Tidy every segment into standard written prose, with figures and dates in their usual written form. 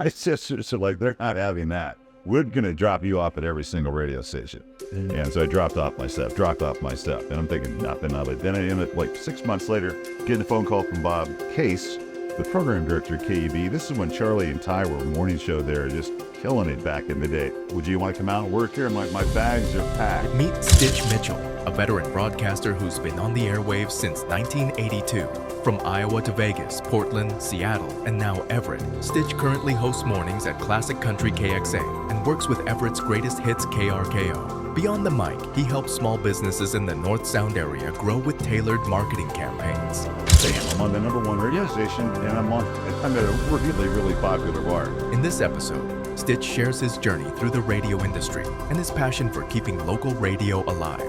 I said, so like, they're not having that. We're going to drop you off at every single radio station. And so I dropped off my stuff. And I'm thinking nothing of it. Then I ended up, like 6 months later, getting a phone call from Bob Case, the program director at KUB. This is when Charlie and Ty were morning show there, just killing it back in the day. Would you want to come out and work here? I'm like, my bags are packed. Meet Stitch Mitchell, a veteran broadcaster who's been on the airwaves since 1982. From Iowa to Vegas, Portland, Seattle, and now Everett, Stitch currently hosts mornings at Classic Country KXA and works with Everett's greatest hits KRKO. Beyond the mic, he helps small businesses in the North Sound area grow with tailored marketing campaigns. Damn, I'm on the #1 radio station, and I'm at a really, really popular bar. In this episode, Stitch shares his journey through the radio industry and his passion for keeping local radio alive.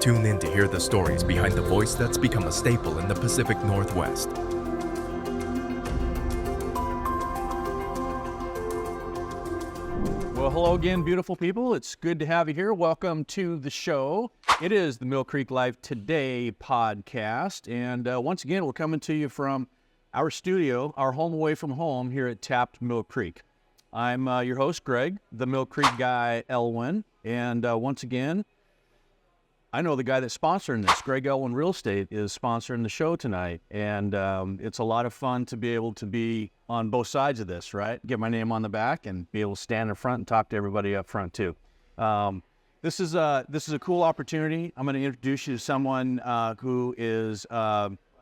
Tune in to hear the stories behind the voice that's become a staple in the Pacific Northwest. Well, hello again, beautiful people. It's good to have you here. Welcome to the show. It is the Mill Creek Live Today podcast. And once again, we're coming to you from our studio, our home away from home here at Tapped Mill Creek. I'm your host, Greg, the Mill Creek guy, Elwin. And once again, I know the guy that's sponsoring this, Greg Elwin Real Estate, is sponsoring the show tonight. And it's a lot of fun to be able to be on both sides of this, right? Get my name on the back and be able to stand in front and talk to everybody up front too. This is a cool opportunity. I'm going to introduce you to someone who is,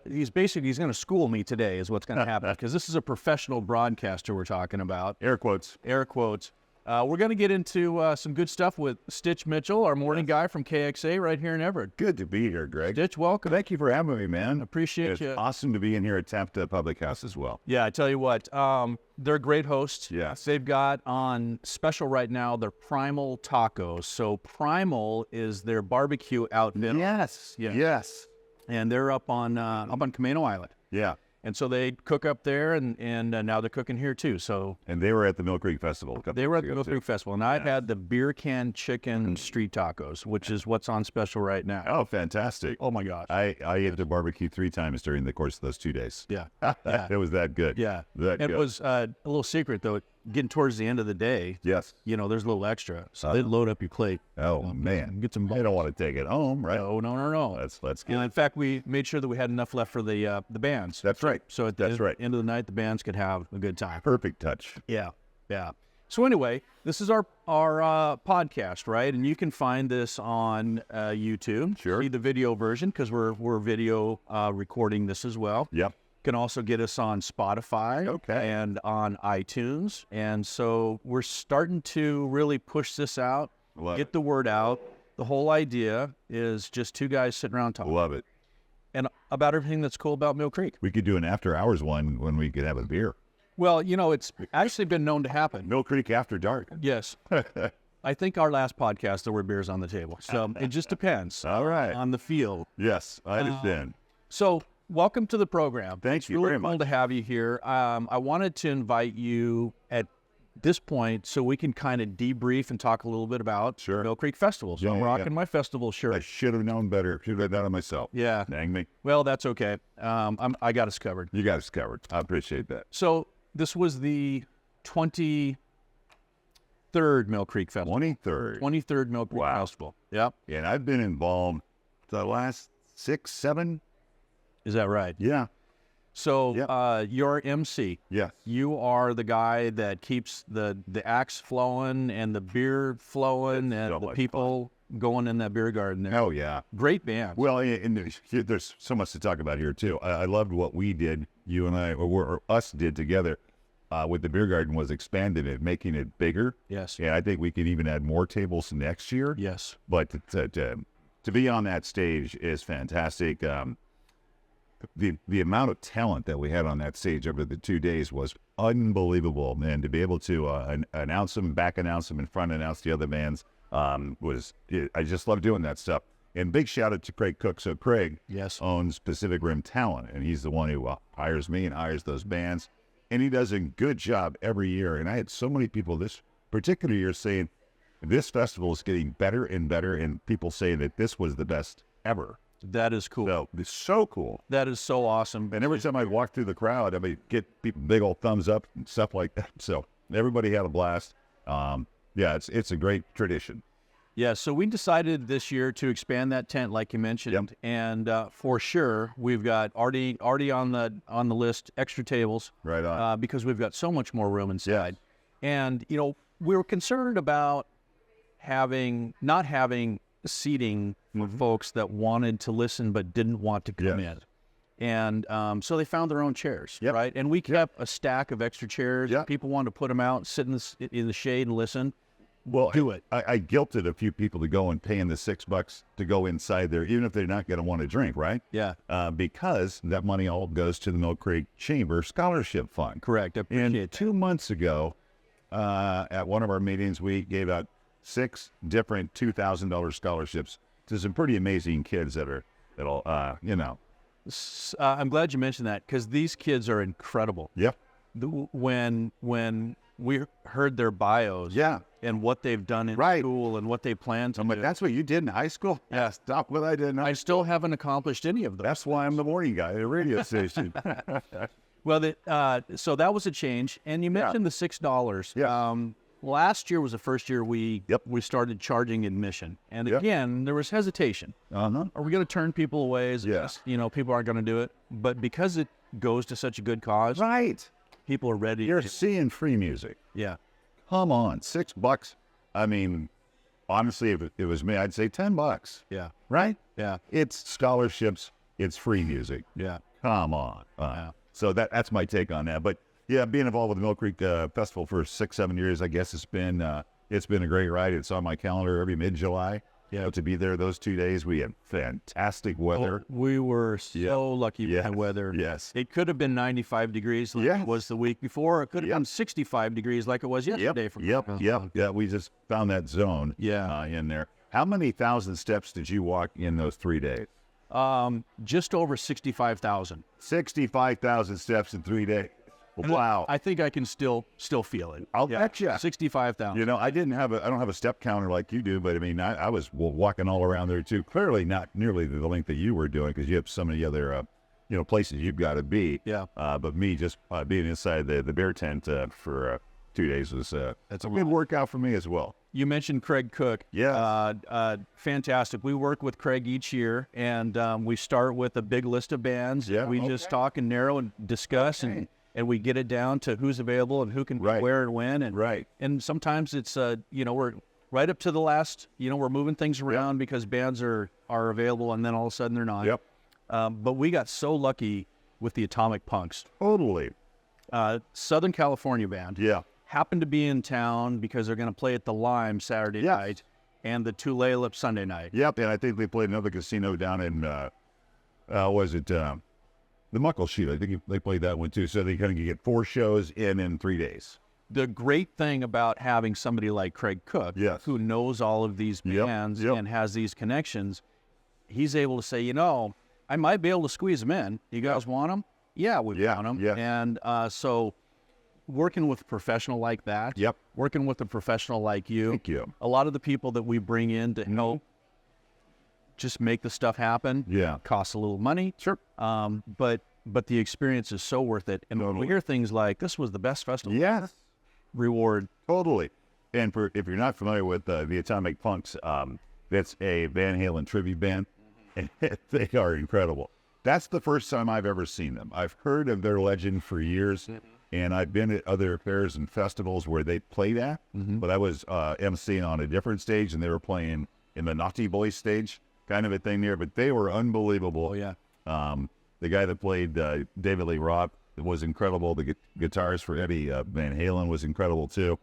he's going to school me today is what's going to happen, because this is a professional broadcaster we're talking about. Air quotes. Air quotes. We're going to get into some good stuff with Stitch Mitchell, our morning guy from KXA right here in Everett. Good to be here, Greg. Stitch, welcome. Thank you for having me, man. Appreciate you. It's awesome to be in here at Tapped Public House as well. Yeah, I tell you what, they're great hosts. Yes. They've got on special right now their Primal Tacos. So Primal is their barbecue outfit. Yes. Yeah. Yes. And they're up on Camino Island. Yeah. And so they cook up there, and now they're cooking here too. So And they were at the Mill Creek Festival. they were at the Mill Creek Festival, and I've had the beer can chicken street tacos, which is what's on special right now. Oh, fantastic. Oh my gosh. I ate the barbecue 3 times during the course of those 2 days. Yeah. It was that good. Yeah. That It good. was a little secret, though. Getting towards the end of the day, Yes. you know, there's a little extra. So they'd load up your plate. Oh, man. Get some. I don't want to take it home, right? No. Let's get And in fact, we made sure that we had enough left for the bands. That's right. So at That's the right. end of the night, the bands could have a good time. Perfect touch. Yeah. So anyway, this is our podcast, right? And you can find this on YouTube. Sure. See the video version, because we're video recording this as well. Yep. You can also get us on Spotify Okay. and on iTunes. And so we're starting to really push this out, Love get it. the word out. The whole idea is just 2 guys sitting around talking Love it. and about everything that's cool about Mill Creek. We could do an after hours one when we could have a beer. Well, you know, it's actually been known to happen. Mill Creek After Dark. Yes. I think our last podcast, there were beers on the table. So it just depends All right. on the field. Yes, I understand. So welcome to the program. Thank you It's really very cool much. to have you here. I wanted to invite you at this point so we can kind of debrief and talk a little bit about Sure. Mill Creek Festival. So Yeah, I'm yeah, rocking yeah. my festival shirt. I should have known better. Should have done it myself. Yeah. Dang me. Well, that's okay. I got us covered. You got us covered. I appreciate that. So this was the 23rd Mill Creek Festival. 23rd. 23rd Mill Creek Wow. Festival. Yep. And I've been involved the last 6, 7. Is that right? Yeah. So Yep. you're MC. Yes. You are the guy that keeps the axe flowing and the beer flowing It's and so the much people going in that beer garden there. Oh, yeah. Great band. Well, and there's so much to talk about here, too. I loved what we did, you and I, or us did together with the beer garden, was expanding it, making it bigger. Yes. And I think we can even add more tables next year. Yes. But to be on that stage is fantastic. The amount of talent that we had on that stage over the 2 days was unbelievable, man. To be able to announce them, back announce them, and front announce the other bands I just love doing that stuff. And big shout out to Craig Cook. So Craig Yes. owns Pacific Rim Talent, and he's the one who hires me and hires those bands. And he does a good job every year. And I had so many people this particular year saying, this festival is getting better and better, and people saying that this was the best ever. That is cool. So it's so cool. That is so awesome. And every time I walk through the crowd, I mean, get people big old thumbs up and stuff like that. So everybody had a blast. Yeah, it's a great tradition. Yeah, so we decided this year to expand that tent, like you mentioned, Yep. and for sure we've got already on the list extra tables, Right on. because we've got so much more room inside, and we were concerned about not having seating for folks that wanted to listen but didn't want to come in, and so they found their own chairs, Yep. right? And we kept a stack of extra chairs. Yep. People wanted to put them out, sit in the shade and listen. Well, Do it. I guilted a few people to go and paying the $6 to go inside there, even if they're not going to want to drink, right? Yeah, Because that money all goes to the Mill Creek Chamber Scholarship Fund. correct. I appreciate And that. 2 months ago, at one of our meetings, we gave out 6 different $2,000 scholarships to some pretty amazing kids that'll I'm glad you mentioned that because these kids are incredible. Yep. When we heard their bios, Yeah. and what they've done in Right. school and what they plan to I'm like, do, that's what you did in high school? Yeah. Stop what I did in high I still haven't accomplished any of them. That's why I'm the morning guy at a radio station. Well, so that was a change, and you mentioned the $6. Yeah. Last year was the first year we started charging admission, and Yep. again there was hesitation. Uh-huh. Are we going to turn people away? Yes. People aren't going to do it, but because it goes to such a good cause, Right. people are ready. You're seeing free music. Yeah. Come on, $6. I mean, honestly, if it was me, I'd say $10. Yeah. Right? Yeah. It's scholarships. It's free music. Yeah. Come on. Yeah. So that's my take on that. But yeah, being involved with the Mill Creek Festival for 6-7 years, I guess it's been a great ride. It's on my calendar every mid-July. Yeah. To be there those 2 days. We had fantastic weather. We were so lucky with Yes. the weather. Yes. It could have been 95 degrees like Yes. it was the week before. It could have Yep. been 65 degrees like it was yesterday. Yep. Yeah, we just found that zone. Yeah. In there. How many thousand steps did you walk in those 3 days? Just over 65,000. 65,000 steps in 3 days. Wow. I think I can still feel it. I'll bet ya. 65,000. I don't have a step counter like you do, but I mean, I was walking all around there too. Clearly not nearly the length that you were doing because you have so many other, places you've got to be. Yeah. But me just being inside the bear tent for 2 days was that's a good workout for me as well. You mentioned Craig Cook. Yes. Fantastic. We work with Craig each year, and we start with a big list of bands. Yeah, We just talk and narrow and discuss, and we get it down to who's available and who can be Right. where and when. And Right. And sometimes it's we're right up to the last. We're moving things around because bands are available, and then all of a sudden they're not. Yep. But we got so lucky with the Atomic Punks, Totally. Southern California band. Yeah. Happened to be in town because they're going to play at the Lime Saturday Yes. night and the Tulalip Sunday night. Yep. And I think they played another casino down in, the Muckleshoot. I think they played that one too. So they kind of get 4 shows in 3 days. The great thing about having somebody like Craig Cook, Yes. who knows all of these Yep, bands yep. and has these connections, he's able to say, I might be able to squeeze them in. You guys want them? Yeah, we want them. yeah. And so working with a professional like that, Yep. working with a professional like you, Thank you. a lot of the people that we bring in to help just make the stuff happen Yeah. costs a little money. Sure. But the experience is so worth it. And when we Totally. hear things like, this was the best festival, Yes. reward. Totally. And if you're not familiar with the Atomic Punks, that's a Van Halen tribute band, and they are incredible. That's the first time I've ever seen them. I've heard of their legend for years, and I've been at other fairs and festivals where they played at, but I was emceeing on a different stage, and they were playing in the Naughty Boys stage, kind of a thing there, but they were unbelievable. Oh, yeah. The guy that played David Lee Roth was incredible. The guitars for Eddie Van Halen was incredible too.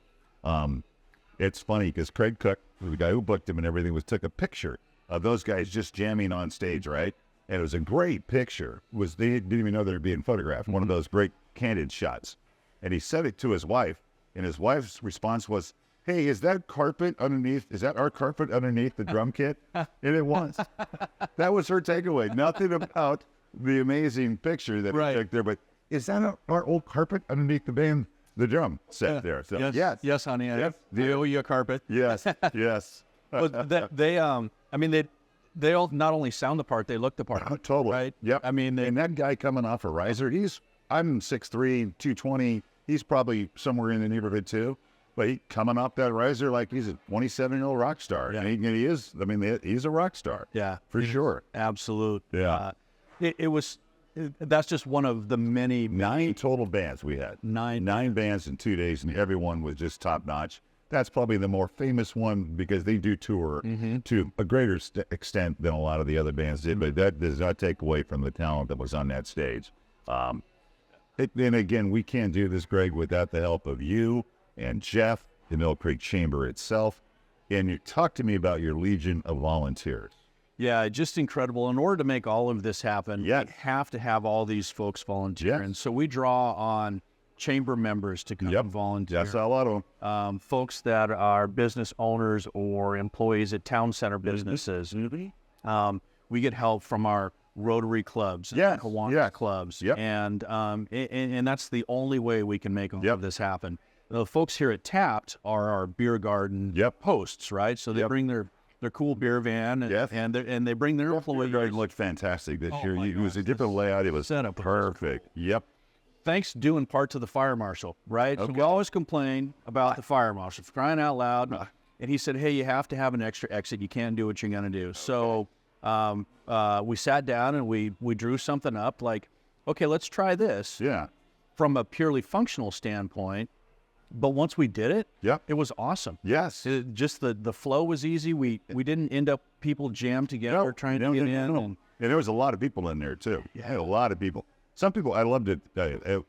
It's funny because Craig Cook, the guy who booked him and everything, took a picture of those guys just jamming on stage, right? And it was a great picture. They didn't even know they were being photographed. One of those great candid shots. And he sent it to his wife, and his wife's response was, "Hey, is that carpet underneath? Is that our carpet underneath the drum kit?" And it was. That was her takeaway. Nothing about the amazing picture that he took there, but is that our old carpet underneath the drum set there? So, Yes, honey. Yes. They owe you a carpet. yes, yes. Well, they all not only sound the part, they look the part. Totally. Right? Yep. I mean, and that guy coming off a riser, I'm 6'3", 220. he's probably somewhere in the neighborhood too. But he coming up that riser like he's a 27-year-old rock star. Yeah. And he is. I mean, he's a rock star. Yeah, for sure. Absolute. Yeah. That's just one of the many 9 total bands we had. Nine bands in 2 days, and everyone was just top notch. That's probably the more famous one because they do tour to a greater extent than a lot of the other bands did. But that does not take away from the talent that was on that stage. And again, we can't do this, Greg, without the help of you and Jeff, the Mill Creek Chamber itself. And you talk to me about your legion of volunteers. Yeah, just incredible. In order to make all of this happen, Yes. we have to have all these folks volunteer. Yes. And so we draw on chamber members to come and volunteer. That's a lot of them. Folks that are business owners or employees at town center businesses. We get help from our Rotary clubs, and Kiwanis clubs, and that's the only way we can make all of this happen. The folks here at Tapped are our beer garden hosts, right? So they bring their cool beer van, and they bring their employees. Beer garden looked fantastic this year. It was a different layout. It was set up perfect. Yep. Thanks due in part to the fire marshal, right? So we always complain about the fire marshal, for crying out loud. And he said, hey, you have to have an extra exit. You can't do what you're going to do. So we sat down and we drew something up like, okay, let's try this. Yeah. From a purely functional standpoint. But once we did it, it was awesome. Yes. Just the flow was easy. We didn't end up people jammed together trying to get in. And there was a lot of people in there too. Yeah, a lot of people. Some people, I loved it.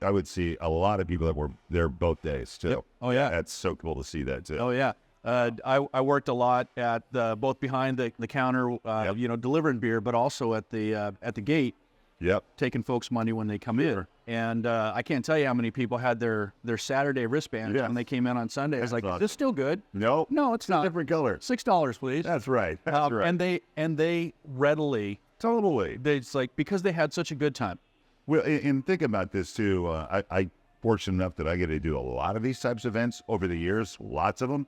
I would see a lot of people that were there both days too. Yep. Oh yeah. That's so cool to see that too. Oh yeah. I worked a lot at both behind the counter, delivering beer, but also at the gate. Yep. Taking folks' money when they come in. And I can't tell you how many people had their Saturday wristbands when they came in on Sunday. I was like, is this still good? No, it's not. Different color. $6, please. That's right. That's right. And they readily. Totally. It's like, because they had such a good time. Well, and think about this too. I fortunate enough that I get to do a lot of these types of events over the years, lots of them.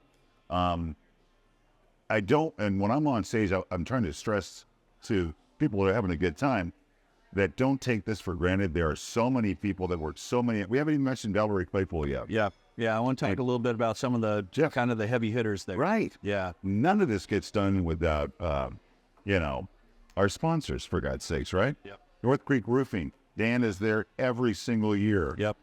I don't, and when I'm on stage, I'm trying to stress to people that are having a good time that don't take this for granted. There are so many people that work we haven't even mentioned Valerie Claypool yet. Yeah. I want to talk a little bit about some of the kind of the heavy hitters there. Right. Yeah. None of this gets done without, our sponsors, for God's sakes, right? Yep. North Creek Roofing. Dan is there every single year. Yep.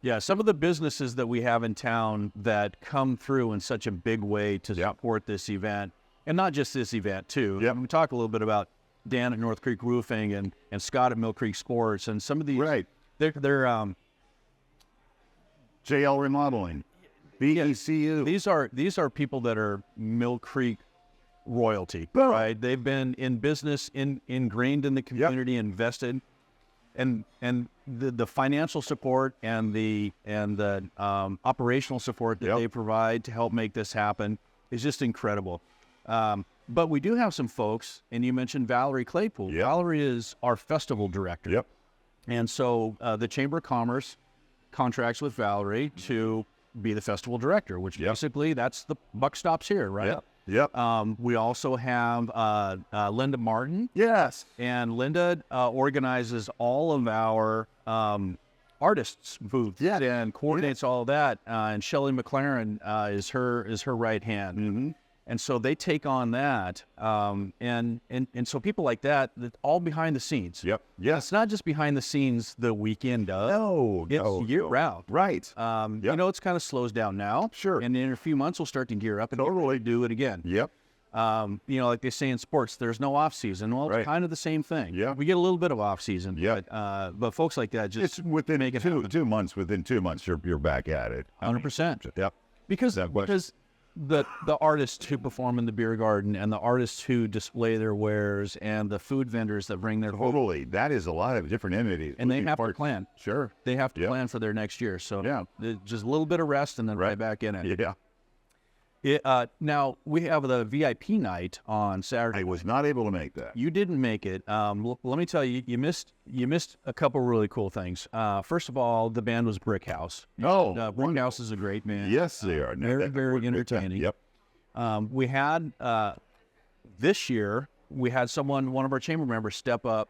Yeah, some of the businesses that we have in town that come through in such a big way to support this event, and not just this event too. Yep. We talk a little bit about Dan at North Creek Roofing and Scott at Mill Creek Sports, and some of these. Right. They're JL Remodeling, BECU. These are people that are Mill Creek royalty, Boom. right? They've been in business, ingrained in the community, invested. And the financial support and the operational support that they provide to help make this happen is just incredible. But we do have some folks, and you mentioned Valerie Claypool. Yep. Valerie is our festival director. Yep. And so the Chamber of Commerce contracts with Valerie to be the festival director, which basically that's the buck stops here, right? Yep. We also have Linda Martin. Yes. And Linda organizes all of our artists' booths and coordinates all of that. And Shelley McLaren is her right hand. Mm-hmm. And so they take on that. And so people like that all behind the scenes. Yep. Yes. It's not just behind the scenes the weekend of. No. It's year round. Right. It's kind of slows down now. Sure. And in a few months, we'll start to gear up and do it again. Yep. Like they say in sports, there's no off season. Well, it's kind of the same thing. Yeah. We get a little bit of off season. Yeah. But folks like that just it's within make it 2 months. Within 2 months, you're back at it. 100%. Yep. Because the artists who perform in the beer garden and the artists who display their wares and the food vendors that bring their Totally. That is a lot of different entities. and they have to plan. Sure. They have to plan for their next year. So just a little bit of rest and then right back in it. Yeah. Now we have the VIP night on Saturday. I was not able to make that. You didn't make it. Let me tell you, you missed a couple really cool things. First of all, the band was Brick House. Brick House is a great band. Yes, they are. Very entertaining. Yep. We had this year one of our chamber members step up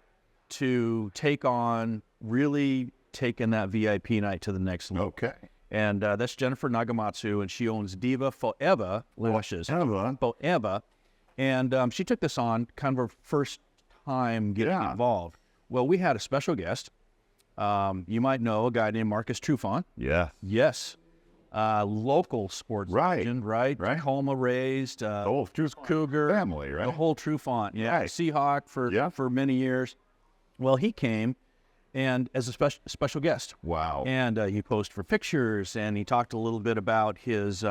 to take on really taken that VIP night to the next level. Okay. And that's Jennifer Nagamatsu, and she owns Diva Forever Lashes. Forever. And she took this on kind of her first time getting involved. Well, we had a special guest. You might know a guy named Marcus Trufant. Yeah. Yes. Local sports legend, right? Tacoma raised. The whole Cougar family, right? The whole Trufant. Yeah. Right. Seahawk for many years. Well, he came and as a special guest. Wow. And he posed for pictures, and he talked a little bit about his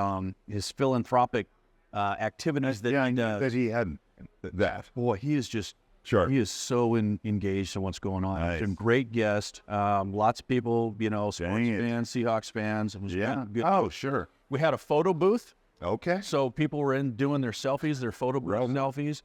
philanthropic activities that he does. That he had that. Boy, he is just Sure. he is so engaged in what's going on. Nice. He's a great guest. Lots of people, sports fans, Seahawks fans. It was good. Oh, sure. We had a photo booth, Okay. so people were in doing their selfies, their photo booth selfies.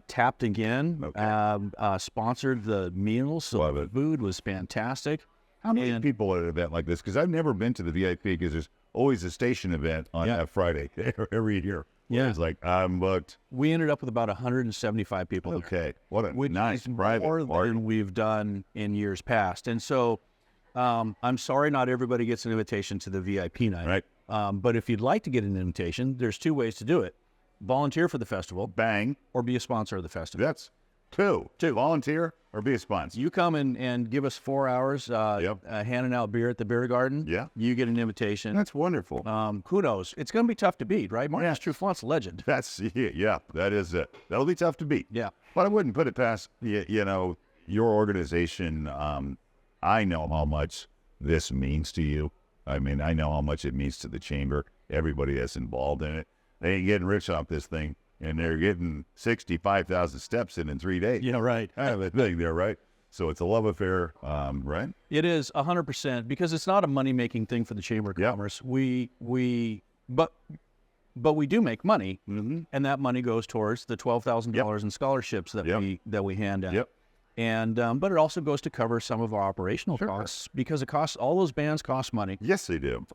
Tapped again. Okay. Sponsored the meals, so Love the it. food was fantastic. How many people at an event like this? Because I've never been to the VIP because there's always a station event on that Friday every year. Yeah. It's like, I'm booked. We ended up with about 175 people. there, Okay. What a which nice is private more party. than we've done in years past. And so I'm sorry not everybody gets an invitation to the VIP night. Right. But if you'd like to get an invitation, there's two ways to do it. Volunteer for the festival Bang. or be a sponsor of the festival. That's two. Volunteer or be a sponsor. You come and give us 4 hours handing out beer at the beer garden. Yeah. You get an invitation. That's wonderful. Who knows? It's going to be tough to beat, right? Marcus Trufant's a legend. That's, that is it. That'll be tough to beat. Yeah. But I wouldn't put it past, your organization. I know how much this means to you. I mean, I know how much it means to the chamber, everybody that's involved in it. They ain't getting rich off this thing, and they're getting 65,000 steps in 3 days. Yeah, right. I have a thing there, right? So it's a love affair, right? It is 100% because it's not a money-making thing for the Chamber of Commerce. But we do make money, and that money goes towards the $12,000 in scholarships that we hand out. Yep. And but it also goes to cover some of our operational costs because it costs all those bands cost money. Yes, they do.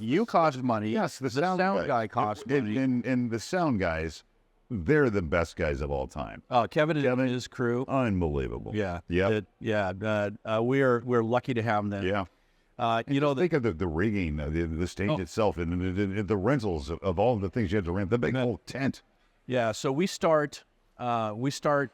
You cost money. Yes, the sound guy costs money. And the sound guys, they're the best guys of all time. Kevin and his crew, Unbelievable. yeah, Yep. we're lucky to have them. Yeah. Think of the rigging, the stage itself, and the rentals of all the things you have to rent. The big old tent. Yeah. So we start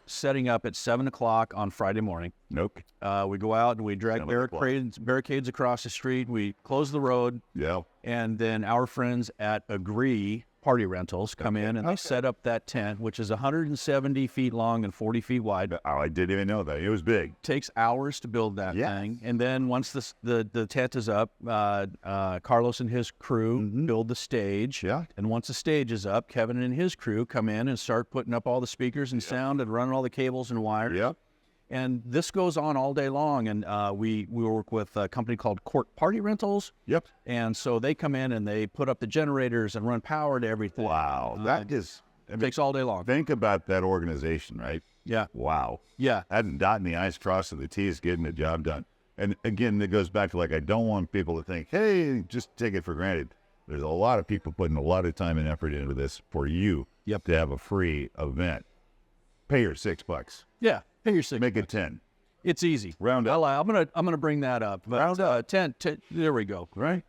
setting up at 7:00 on Friday morning. Nope. We go out and we drag 7 o'clock. barricades across the street. We close the road, Yeah. and then our friends at Agree Party Rentals come in and they set up that tent, which is 170 feet long and 40 feet wide. Oh, I didn't even know that. It was big. Takes hours to build that thing, and then once the tent is up, Carlos and his crew build the stage. Yeah. And once the stage is up, Kevin and his crew come in and start putting up all the speakers and sound and running all the cables and wires. Yeah. And this goes on all day long, and we work with a company called Court Party Rentals. Yep. And so they come in and they put up the generators and run power to everything. Wow. That is. It takes all day long. Think about that organization, right? Yeah. Wow. Yeah. Hadn't dotting the I's, crossing the T's, getting the job done. And again, it goes back to I don't want people to think, hey, just take it for granted. There's a lot of people putting a lot of time and effort into this for you to have a free event. Pay your $6. Yeah. Pay your $6. Make it 10. It's easy. Round up. I'm gonna bring that up. But, Round up. 10. There we go. Right.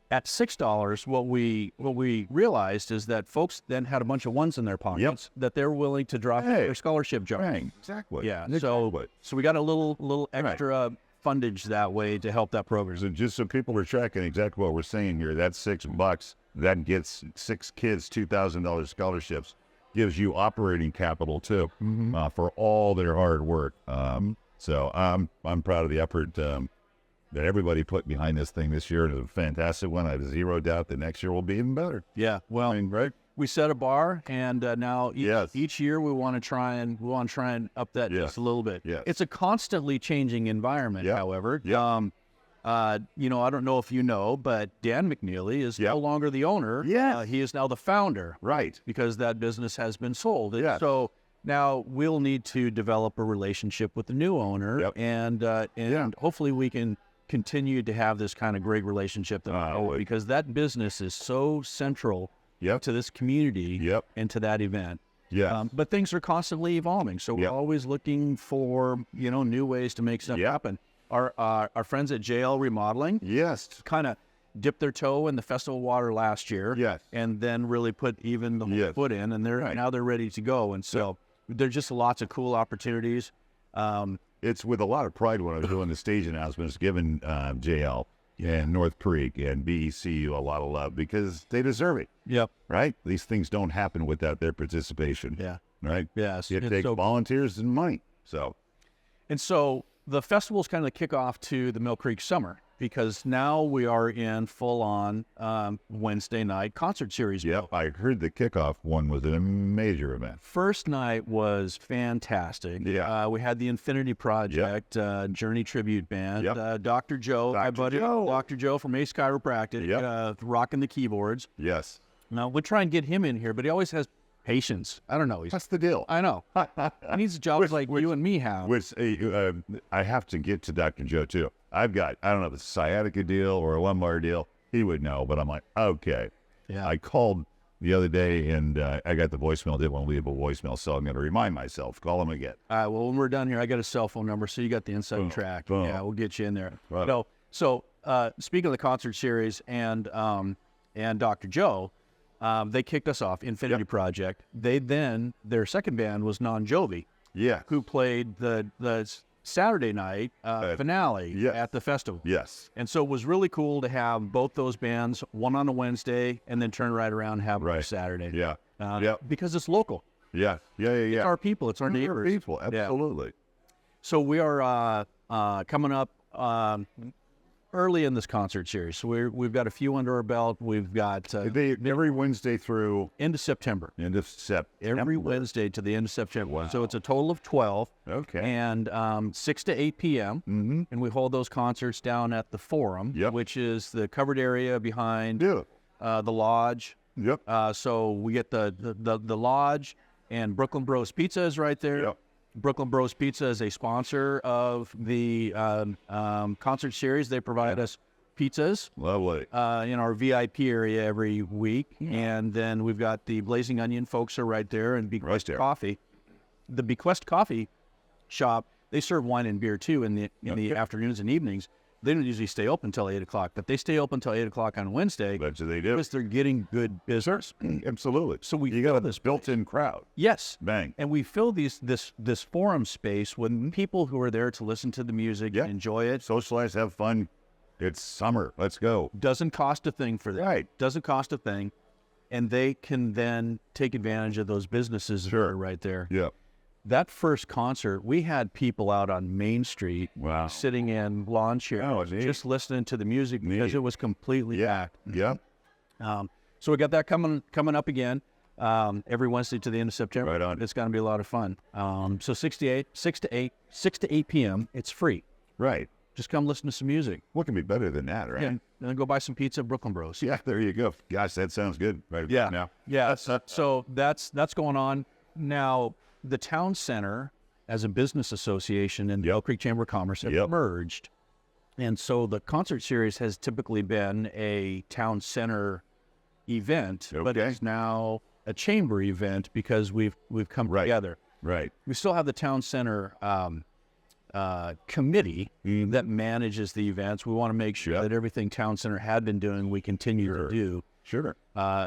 At $6, what we realized is that folks then had a bunch of ones in their pockets that they're willing to drop their scholarship jar. Right. Exactly. Yeah. Exactly. So we got a little extra fundage that way to help that program. So just so people are tracking exactly what we're saying here, that's $6. That gets 6 kids $2,000 scholarships. Gives you operating capital too for all their hard work. So I'm proud of the effort that everybody put behind this thing this year. It was a fantastic one. I have zero doubt that next year will be even better. Yeah. Well, right? We set a bar, and now each year we want to try and up that just a little bit. Yes. It's a constantly changing environment, however. I don't know if you know, but Dan McNeely is no longer the owner. He is now the founder. Right. Because that business has been sold. Yes. So now we'll need to develop a relationship with the new owner, and hopefully we can continue to have this kind of great relationship because that business is so central to this community and to that event. Yeah. But things are constantly evolving, so we're always looking for new ways to make stuff happen. Our friends at JL Remodeling, kind of dipped their toe in the festival water last year, and then really put even the whole foot in, and now they're ready to go. And so there's just lots of cool opportunities. It's with a lot of pride when I was doing the stage announcements, giving JL and North Creek and BECU a lot of love because they deserve it. Yep. Right? These things don't happen without their participation. Yeah. Right? Yes. It takes volunteers and money. So the festival's kind of the kickoff to the Mill Creek Summer, because now we are in full-on Wednesday night concert series. Yep, I heard the kickoff one was a major event. First night was fantastic. Yeah. We had the Infinity Project, Journey Tribute Band, Dr. Joe, my buddy, Dr. Joe from Ace Chiropractic, rocking the keyboards. Yes. Now, we'll try and get him in here, but he always has patience. I don't know. That's the deal. I know. He needs jobs like you and me have. Which I have to get to Dr. Joe, too. I've got, I don't know if it's a sciatica deal or a lumbar deal. He would know, but I'm like, okay. Yeah. I called the other day, and I got the voicemail. Didn't want to leave a voicemail, so I'm going to remind myself. Call him again. All right, well, when we're done here, I got a cell phone number, so you got the inside track. Boom. Yeah, we'll get you in there. Right. No, so speaking of the concert series and Dr. Joe, they kicked us off, Infinity Project. Their second band was Non Jovi, who played the Saturday night finale at the festival. Yes. And so it was really cool to have both those bands, one on a Wednesday, and then turn right around and have it on Saturday. Yeah. Because it's local. Yeah. It's our people. It's our neighbors. People, absolutely. So we are coming up early in this concert series. So we've got a few under our belt. We've got every Wednesday through into September. End of September. Every Wednesday to the end of September. Wow. So it's a total of 12. Okay. And 6 to 8 p.m. Mm-hmm. And we hold those concerts down at the Forum, which is the covered area behind the lodge. Yep. So we get the lodge, and Brooklyn Bros Pizza is right there. Yep. Brooklyn Bros Pizza is a sponsor of the concert series. They provide us pizzas. Lovely. In our VIP area every week. And then we've got the Blazing Onion folks are right there, and Bequest Coffee. The Bequest Coffee shop, they serve wine and beer too in the afternoons and evenings. They don't usually stay open until 8 o'clock, but they stay open until 8 o'clock on Wednesday. That's what they do. Because they're getting good business. Absolutely. So you got this built-in crowd. Yes. Bang. And we fill this forum space with people who are there to listen to the music and enjoy it. Socialize, have fun. It's summer. Let's go. Doesn't cost a thing for them. Right. Doesn't cost a thing. And they can then take advantage of those businesses that are right there. Yeah. That first concert, we had people out on Main Street sitting in lawn chairs, just listening to the music because it was completely packed. Yeah. So we got that coming up again every Wednesday to the end of September. Right on. It's going to be a lot of fun. So 6 to 8 p.m. It's free. Right. Just come listen to some music. What can be better than that, right? Yeah. And then go buy some pizza at Brooklyn Bros. Yeah, there you go. Gosh, that sounds good. Right now. Yeah. So that's going on now. The town center, as a business association, and the Elk Creek Chamber of Commerce have merged, and so the concert series has typically been a town center event, but it's now a chamber event because we've come together. Right. We still have the town center committee that manages the events. We want to make sure that everything town center had been doing, we continue to do. Sure.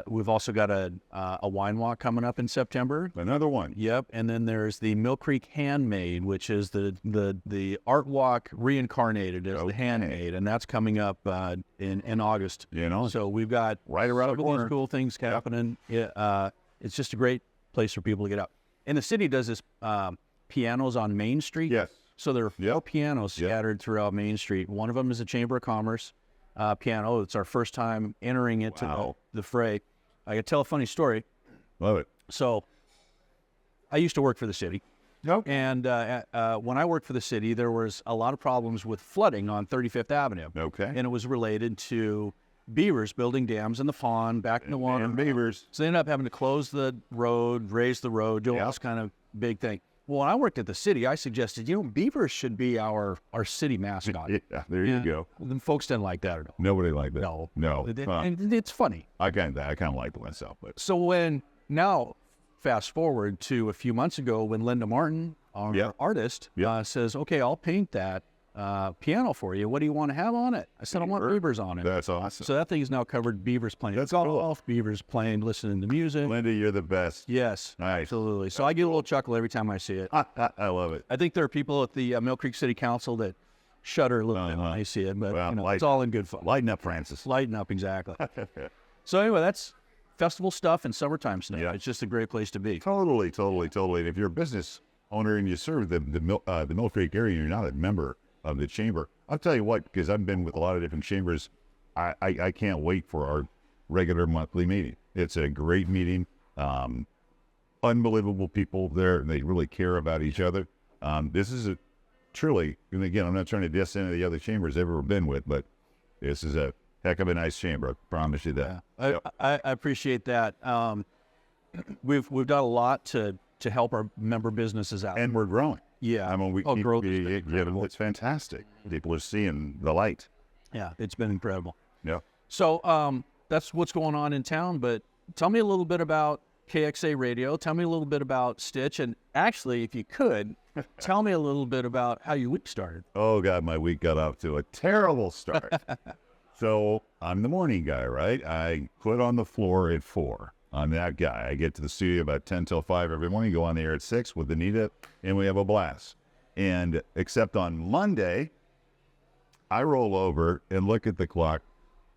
We've also got a wine walk coming up in September. Another one. Yep. And then there's the Mill Creek Handmade, which is the art walk reincarnated as the handmade, and that's coming up in August. So we've got right around the corner. These cool things happening. It's just a great place for people to get out. And the city does this pianos on Main Street. Yes. So there are 4 pianos scattered throughout Main Street. One of them is a Chamber of Commerce piano. It's our first time entering into the fray. I could tell a funny story. Love it. So I used to work for the city. And when I worked for the city, there was a lot of problems with flooding on 35th Avenue. Okay. And it was related to beavers building dams in the pond, back in the water. And beavers. So they ended up having to close the road, raise the road, do all this kind of big thing. Well, when I worked at the city, I suggested, beavers should be our city mascot. Yeah, there you go. The folks didn't like that at all. Nobody liked that. No. No. And it's funny. I kind of like it myself. But So when now fast forward to a few months ago when Linda Martin, our artist, says, okay, I'll paint that piano for you. What do you want to have on it? I said, I want beavers on it. That's awesome. So that thing's now covered beavers playing. That's golf, cool. beavers playing, listening to music. Linda, you're the best. Yes, Nice. absolutely. So I get a little chuckle every time I see it. I love it. I think there are people at the Mill Creek City Council that shudder a little bit when they see it, but Well, it's all in good fun. Lighten up, Francis. Lighten up, exactly. So anyway, that's festival stuff and summertime stuff. Yeah. It's just a great place to be. Totally. And if you're a business owner and you serve the Mill Creek area and you're not a member of the chamber, I'll tell you what, because I've been with a lot of different chambers, I can't wait for our regular monthly meeting. It's a great meeting. Unbelievable people there. They really care about each other. This is truly, and again, I'm not trying to diss any of the other chambers I've ever been with, but this is a heck of a nice chamber. I promise you that. Yeah. I appreciate that. We've done a lot to help our member businesses out. And we're growing. Yeah. I mean, growth. It's fantastic. People are seeing the light. Yeah, it's been incredible. Yeah. So that's what's going on in town. But tell me a little bit about KXA Radio. Tell me a little bit about Stitch. And actually, if you could, tell me a little bit about how your week started. Oh, God, my week got off to a terrible start. So I'm the morning guy, right? I put on the floor at 4. I'm that guy. I get to the studio about 10 till 5 every morning, go on the air at 6 with Anita, and we have a blast. And except on Monday, I roll over and look at the clock,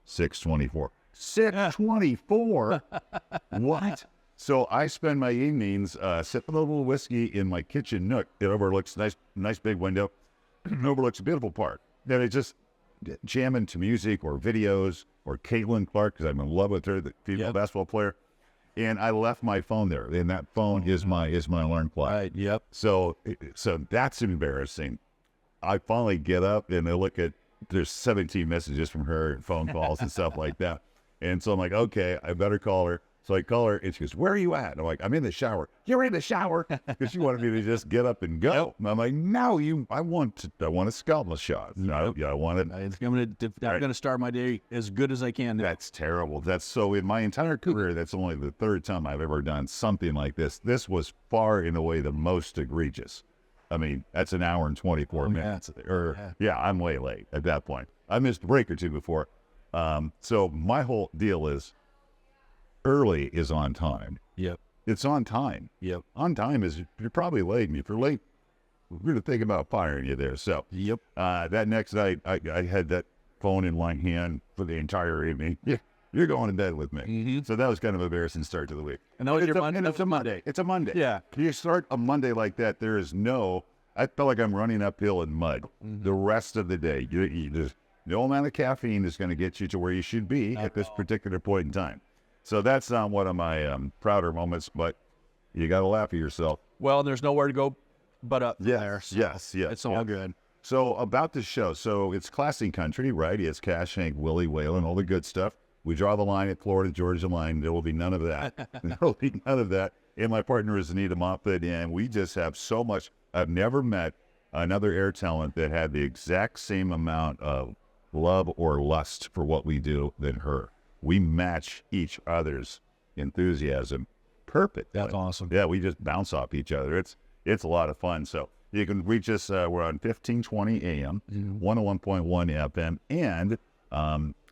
6:24. 6:24? What? So I spend my evenings sipping a little whiskey in my kitchen nook. It overlooks nice big window. It overlooks a beautiful park. Then it just jamming to music or videos or Caitlin Clark, because I'm in love with her, the female basketball player. And I left my phone there, and that phone is my alarm clock. Right. Yep. So that's embarrassing. I finally get up and I look at, there's 17 messages from her and phone calls and stuff like that. And so I'm like, okay, I better call her. So I call her and she goes, where are you at? And I'm like, I'm in the shower. You're in the shower? Because she wanted me to just get up and go. And I'm like, no, I want a scalp shot. No, I want it. I'm gonna start my day as good as I can. That's terrible. That's so in my entire career, that's only the third time I've ever done something like this. This was far and away the most egregious. I mean, that's an hour and 24 minutes. I'm way late at that point. I missed a break or two before. So my whole deal is early is on time. Yep. It's on time. Yep. On time is, you're probably late, and if you're late, we're going to think about firing you there. So that next night, I had that phone in my hand for the entire evening. Yeah, you're going to bed with me. Mm-hmm. So that was kind of an embarrassing start to the week. And that was your Monday? It's a Monday. It's a Monday. Yeah. You start a Monday like that, there is I felt like I'm running uphill in mud the rest of the day. There's no amount of caffeine is going to get you to where you should be at this particular point in time. So that's not one of my prouder moments, but you got to laugh at yourself. Well, there's nowhere to go but up there. So yes. It's all good. So about the show, so it's classic country, right? It's Cash, Hank, Willie, Waylon, all the good stuff. We draw the line at Florida-Georgia line. There will be none of that. There will be none of that. And my partner is Anita Moffett, and we just have so much. I've never met another air talent that had the exact same amount of love or lust for what we do than her. We match each other's enthusiasm perfectly. That's awesome. Yeah, we just bounce off each other. It's a lot of fun. So you can reach us. We're on 1520 AM, 101.1 FM, and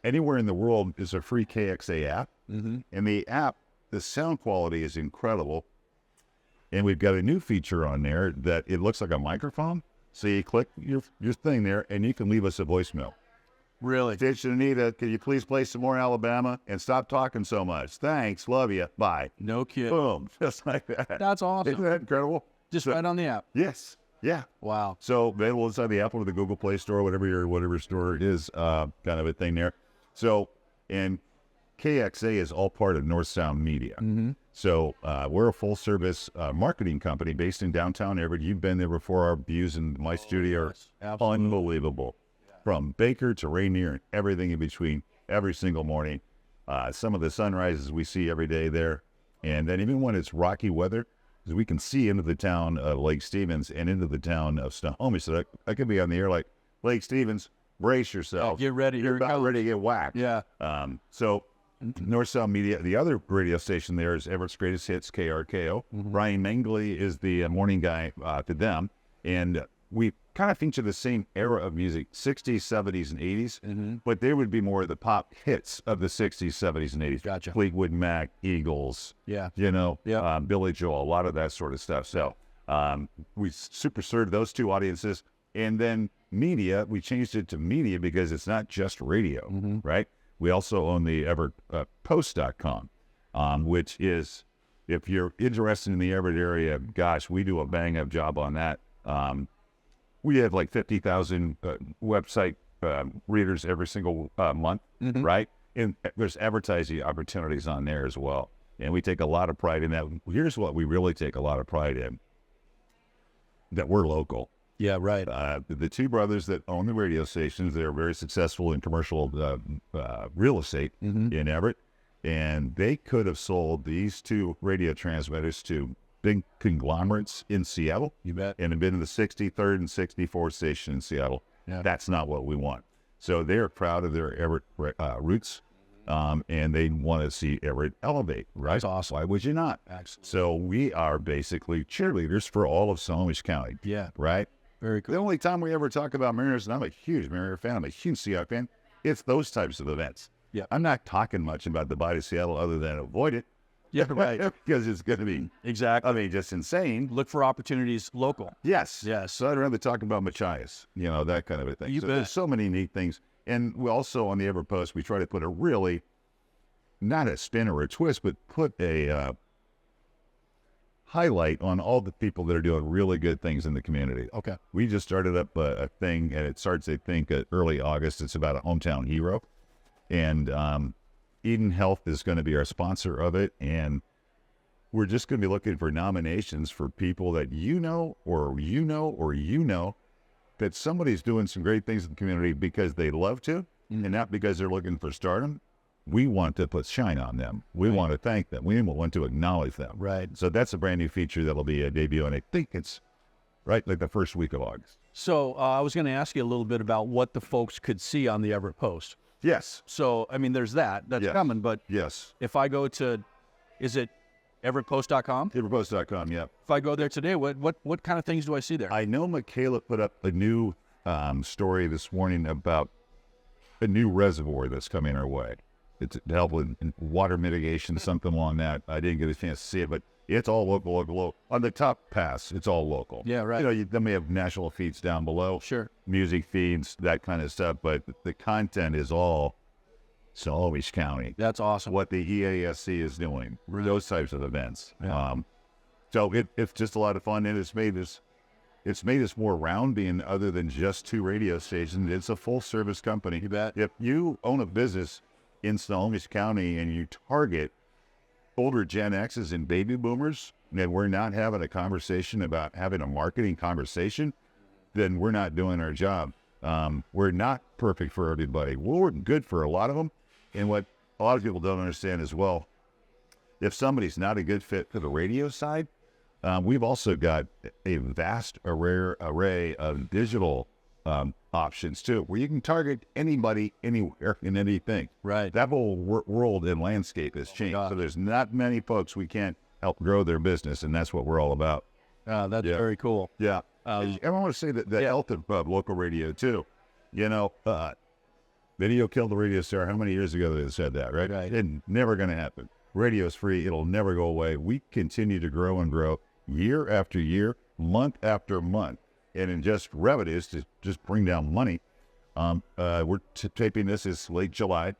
anywhere in the world is a free KXA app. And the app, the sound quality is incredible. And we've got a new feature on there that it looks like a microphone. So you click your thing there, and you can leave us a voicemail. Really? Stitch and Anita, can you please play some more Alabama and stop talking so much? Thanks. Love you. Bye. No kidding. Boom. Just like that. That's awesome. Isn't that incredible? Just right on the app. Yes. Yeah. Wow. So available inside the Apple or the Google Play Store, whatever store it is, kind of a thing there. So, and KXA is all part of North Sound Media. So we're a full-service marketing company based in downtown Everett. You've been there before. Our views in my studio are unbelievable. From Baker to Rainier and everything in between every single morning. Some of the sunrises we see every day there. And then even when it's rocky weather, because we can see into the town of Lake Stevens and into the town of Snohomish. So I could be on the air like, Lake Stevens, brace yourself. Get ready. You're about ready to get whacked. Yeah. So North-South Media. The other radio station there is Everett's Greatest Hits, KRKO. Brian Mengley is the morning guy to them. And we kind of feature the same era of music, 60s, 70s, and 80s. But they would be more of the pop hits of the 60s, 70s, and 80s. Gotcha. Fleetwood Mac, Eagles, Billy Joel, a lot of that sort of stuff. So we super served those two audiences. And then media, we changed it to media because it's not just radio, right? We also own the EverettPost.com, which is, if you're interested in the Everett area, gosh, we do a bang-up job on that. We have like 50,000 website readers every single month, right? And there's advertising opportunities on there as well. And we take a lot of pride in that. Here's what we really take a lot of pride in, that we're local. Yeah, right. The two brothers that own the radio stations, they're very successful in commercial real estate in Everett. And they could have sold these two radio transmitters to big conglomerates in Seattle. You bet. And have been in the 63rd and 64th station in Seattle. Yeah. That's not what we want. So they're proud of their Everett roots. And they want to see Everett elevate, right? That's awesome. Why would you not? Absolutely. So we are basically cheerleaders for all of Snohomish County. Yeah. Right? Very cool. The only time we ever talk about Mariners, and I'm a huge Mariner fan, I'm a huge Seattle fan, it's those types of events. Yeah. I'm not talking much about the bye to Seattle other than avoid it. Yeah, right. Because it's going to be, exactly. I mean, just insane. Look for opportunities local. Yes. Yes. So I'd rather talk about Machias, that kind of a thing. You so bet. There's so many neat things. And we also, on the Everett Post, we try to put a really, not a spin or a twist, but put a highlight on all the people that are doing really good things in the community. Okay. We just started up a thing, and it starts, I think, early August. It's about a hometown hero. And Eden Health is going to be our sponsor of it. And we're just going to be looking for nominations for people that that somebody's doing some great things in the community because they love to, and not because they're looking for stardom. We want to put shine on them. We want to thank them. We want to acknowledge them. Right. So that's a brand new feature that'll be a debut, and I think it's right like the first week of August. So I was going to ask you a little bit about what the folks could see on the Everett Post. Yes. So, I mean, there's that's coming, but yes, if I go to, is it EverettPost.com? EverettPost.com, yeah. If I go there today, what kind of things do I see there? I know Michaela put up a new story this morning about a new reservoir that's coming our way. It's to help with water mitigation, something along that. I didn't get a chance to see it, but it's all local. On the top pass, it's all local. Yeah, right. Then we have national feeds down below. Sure. Music feeds, that kind of stuff. But the content is all Snohomish County. That's awesome. What the EASC is doing, those types of events. Yeah. So it's just a lot of fun, and it's made us more round, being other than just two radio stations. It's a full service company. You bet. If you own a business in Snohomish County and you target older Gen X's and baby boomers, and we're not having a conversation about having a marketing conversation, then we're not doing our job. We're not perfect for everybody. We're good for a lot of them. And what a lot of people don't understand as well, if somebody's not a good fit for the radio side, we've also got a vast array of digital options too, where you can target anybody, anywhere, and anything. Right. That whole world and landscape has changed. So there's not many folks we can't help grow their business, and that's what we're all about. That's very cool. Yeah. I want to say that the health of local radio too. Video killed the radio star. How many years ago they said that, right? Right. It's never going to happen. Radio is free. It'll never go away. We continue to grow and grow year after year, month after month. And in just revenues to just bring down money. We're taping this is late July.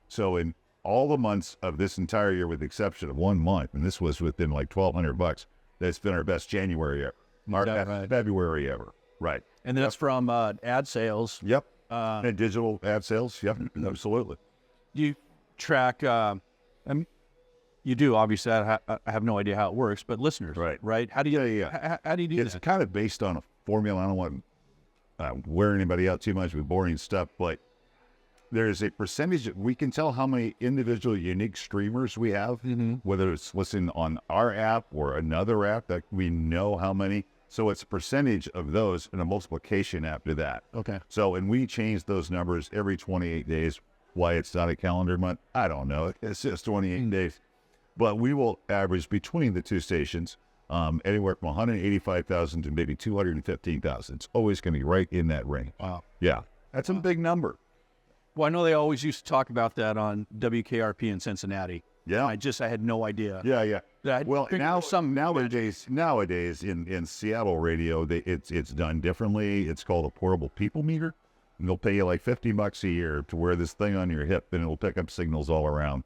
So in all the months of this entire year, with the exception of 1 month, and this was within like $1,200, that's been our best January ever. Our best February ever. Right. And that's from ad sales. Yep. And digital ad sales. Yep. Absolutely. You track, you do, obviously. I have no idea how it works, but listeners, right? How do you, how do you do It's that? kind of based on a formula. I don't want to wear anybody out too much with boring stuff, but there's a percentage that we can tell how many individual unique streamers we have, whether it's listening on our app or another app, that we know how many. So it's a percentage of those and a multiplication after that. Okay. So, and we change those numbers every 28 days. Why it's not a calendar month, I don't know. It's just 28 days. But we will average between the two stations anywhere from 185,000 to maybe 215,000. It's always going to be right in that range. Wow. Yeah, that's a big number. Well, I know they always used to talk about that on WKRP in Cincinnati. Yeah. I had no idea. Yeah. I Well, figured now some nowadays in Seattle radio, it's done differently. It's called a portable people meter, and they'll pay you like $50 a year to wear this thing on your hip, and it'll pick up signals all around.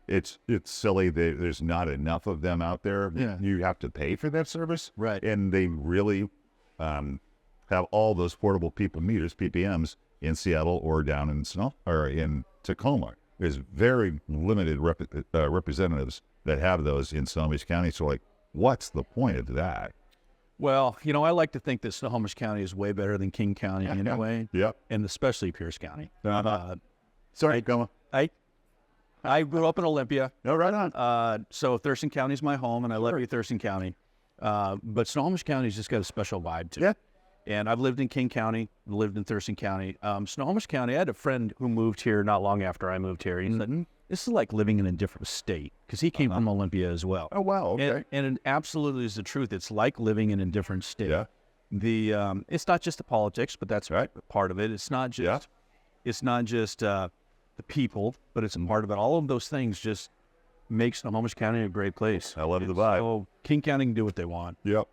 It's silly. There's not enough of them out there. Yeah. You have to pay for that service, Right. And they really have all those portable people meters, PPMs, in Seattle or down in Tacoma. There's very limited representatives that have those in Snohomish County. So, like, what's the point of that? Well, I like to think that Snohomish County is way better than King County anyway. Yep. And especially Pierce County. Sorry, go on. I grew up in Olympia. No, right on. So Thurston County is my home, and I love Thurston County. But Snohomish County's just got a special vibe to it. Yeah. And I've lived in King County, lived in Thurston County. Snohomish County, I had a friend who moved here not long after I moved here. He said, this is like living in a different state, because he came from Olympia as well. Oh, wow, okay. And it absolutely is the truth. It's like living in a different state. Yeah. It's not just the politics, but that's right. part of it. It's not just the people, but it's a part of it. All of those things just make Snohomish County a great place. I love the vibe. So King County can do what they want. Yep.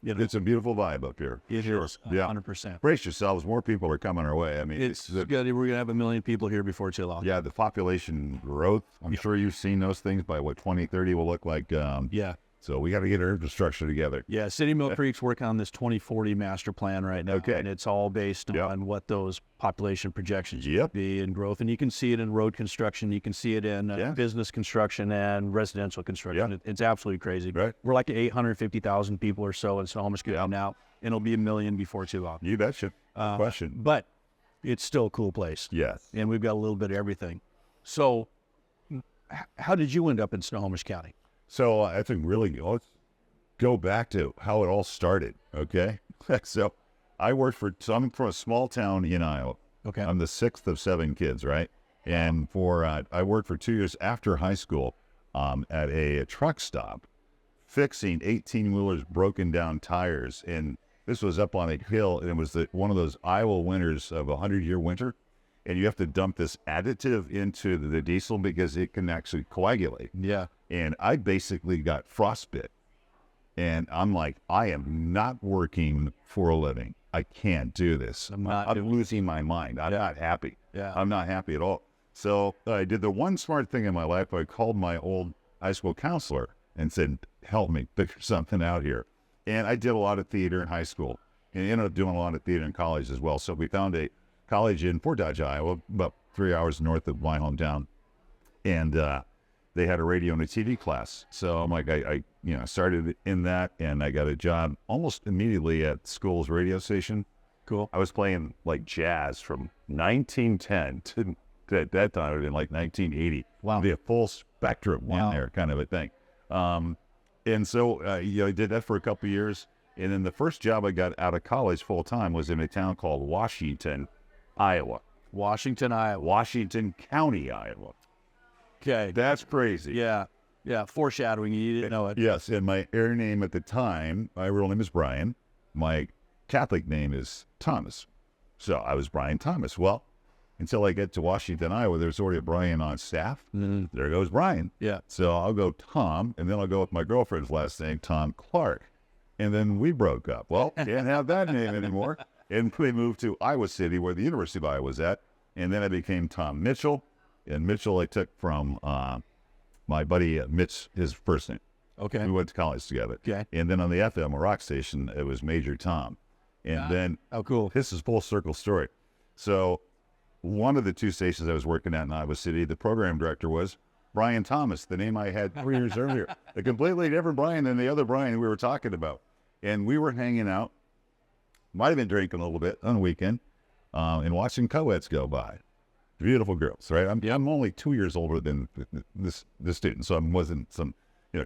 You know, It's a beautiful vibe up here. it Sure. is Yeah. 100%. Brace yourselves. More people are coming our way. I mean, It's good. We're gonna have 1 million people here before too long. yeah, the population growth. I'm sure you've seen those things by what 2030 will look like. Yeah. So we got to get our infrastructure together. Yeah. City of Mill Creek's working on this 2040 master plan right now. Okay. And it's all based Yep. on what those population projections Yep. be and growth. And you can see it in road construction. You can see it in Yeah. business construction and residential construction. Yeah. It's absolutely crazy. Right. We're like 850,000 people or so in Snohomish County now, and it'll be 1 million before too long. You betcha. Question. But it's still a cool place. Yes. And we've got a little bit of everything. So how did you end up in Snohomish County? So I think really let's go back to how it all started. Okay. So I'm from a small town in Iowa. Okay. I'm the 6th of 7 kids, right? And I worked for 2 years after high school at a truck stop, fixing 18-wheelers, broken down tires. And this was up on a hill, and it was one of those Iowa winters of a 100-year winter. And you have to dump this additive into the diesel because it can actually coagulate. Yeah. And I basically got frostbite. And I'm like, I am not working for a living. I can't do this. I'm losing my mind. I'm not happy. Yeah. I'm not happy at all. So I did the one smart thing in my life. I called my old high school counselor and said, help me figure something out here. And I did a lot of theater in high school and ended up doing a lot of theater in college as well. So we found a college in Fort Dodge, Iowa, about 3 hours north of my hometown. And they had a radio and a TV class. So I'm like, I started in that, and I got a job almost immediately at school's radio station. Cool. I was playing like jazz from 1910 to at that time it would have been like 1980. Wow. The full spectrum Wow. in there kind of a thing. And so I did that for a couple of years. And then the first job I got out of college full time was in a town called Washington, Iowa. Washington, Iowa. Washington County, Iowa. Okay. That's crazy. Yeah. Yeah. Foreshadowing. You didn't know it. Yes, and my air name at the time, my real name is Brian. My Catholic name is Thomas. So I was Brian Thomas. Well, until I get to Washington, Iowa, there's already a Brian on staff. Mm-hmm. There goes Brian. Yeah. So I'll go Tom, and then I'll go with my girlfriend's last name, Tom Clark. And then we broke up. Well, can't have that name anymore. And we moved to Iowa City, where the University of Iowa was at. And then I became Tom Mitchell. And Mitchell I took from my buddy Mitch, his first name. Okay. We went to college together. Okay. And then on the FM, a rock station, it was Major Tom. And then, oh, cool. This is full circle story. So one of the 2 stations I was working at in Iowa City, the program director was Brian Thomas, the name I had 3 years earlier. A completely different Brian than the other Brian we were talking about. And we were hanging out, might have been drinking a little bit on the weekend, and watching co-eds go by. Beautiful girls, right? I'm only 2 years older than this student, so I wasn't some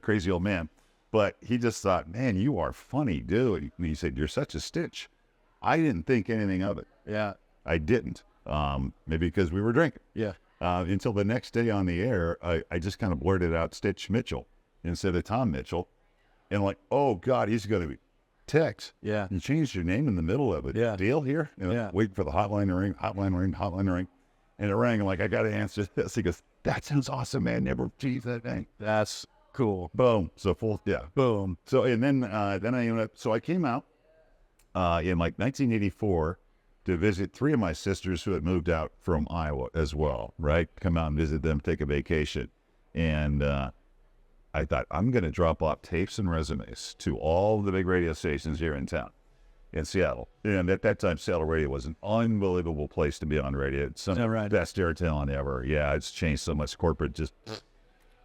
crazy old man. But he just thought, man, you are funny, dude. And he said, you're such a stitch. I didn't think anything of it. Yeah. I didn't. Maybe because we were drinking. Yeah. until the next day on the air, I just kind of blurted out Stitch Mitchell instead of Tom Mitchell. And like, oh, God, he's going to be Tex. Yeah. You changed your name in the middle of it. Yeah. Deal here? And Yeah. waiting for the hotline to ring, hotline ring, hotline ring. And it rang. I'm like, I got to answer this. He goes, that sounds awesome, man. Never change that name. That's cool. Boom. So full, yeah. Boom. So, and then I ended up, so I came out in like 1984 to visit 3 of my sisters who had moved out from Iowa as well, right? Come out and visit them, take a vacation. And I thought, I'm going to drop off tapes and resumes to all the big radio stations here in town, in Seattle. And at that time, Seattle radio was an unbelievable place to be on radio. It's some of the best air talent ever. Yeah, it's changed so much. Corporate just...